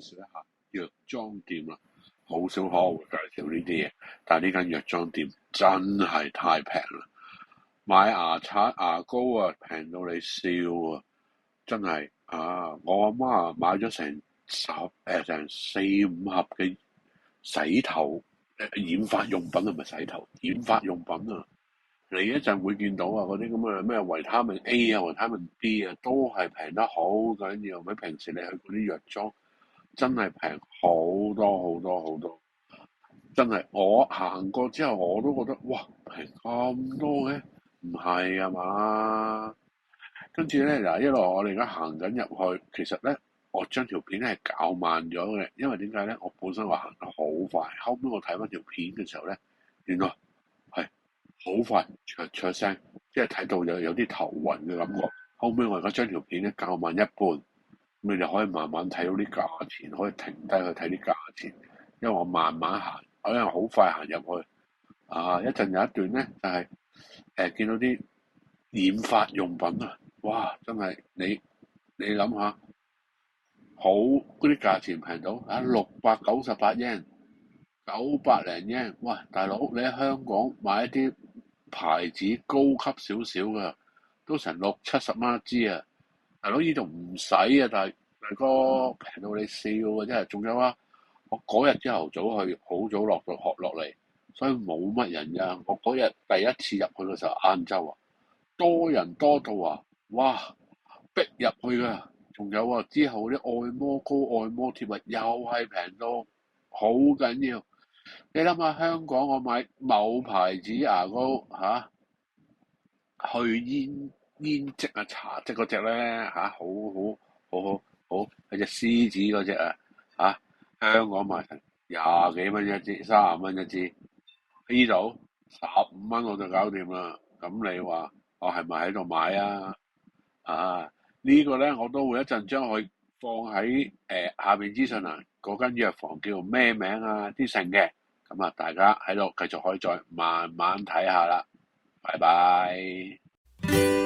紹一下藥妝店啦。好少可會介紹呢啲嘢，但係呢間藥妝店真係太平啦！買牙刷、牙膏啊，平到你笑啊！真係啊，我阿媽啊買咗成四五盒嘅洗頭染髮用品，係咪洗頭染髮用品啊？你一陣會見到啊，嗰啲咁嘅咩維他命 A 啊、維他命 B 啊，都係平得好緊要，比平時你去嗰啲藥妝真係平好多好多好多。真係我行過之後我都覺得哇，平咁多嘅，唔係啊嘛？跟住咧嗱，一路我哋而家行緊入去，其實咧我將條片係較慢咗嘅，因為點解咧？我本身話行得好快，後尾我睇翻條片嘅時候咧，原來係好快，唰聲，即係睇到有啲頭暈嘅感覺。後尾我而家將條片咧較慢一半，咁你哋可以慢慢睇到啲價錢，可以停低去睇啲價錢，因為我慢慢行。我因為好快行入去，一陣有一段咧就係、見到啲染髮用品啊，哇！真係你諗下，好嗰啲價錢平到698 yen，900零 yen，喂，大佬你喺香港買一啲牌子高級少少嘅，都成60-70蚊一支啊！大佬呢度唔使啊，大哥平到你笑啊！真係，仲有啊！我嗰日朝頭早去，好早落到學落嚟，所以冇乜人㗎。我嗰日第一次入去嘅時候，晏晝啊，多人多到啊，哇，逼入去㗎。仲有啊，之後啲按摩膏、按摩貼啊，又係平到好緊要。你諗下，香港我買某牌子牙膏去煙漬啊、茶漬嗰只咧好係隻獅子嗰只香港賣成廿幾蚊一支，30蚊一支，呢度15蚊我就搞掂啦。咁你話我係咪喺度買啊？呢個咧我都會一陣將佢放喺下面資訊欄嗰間藥房叫咩名啊啲成嘅，咁啊大家喺度繼續可以再慢慢睇下啦。拜拜。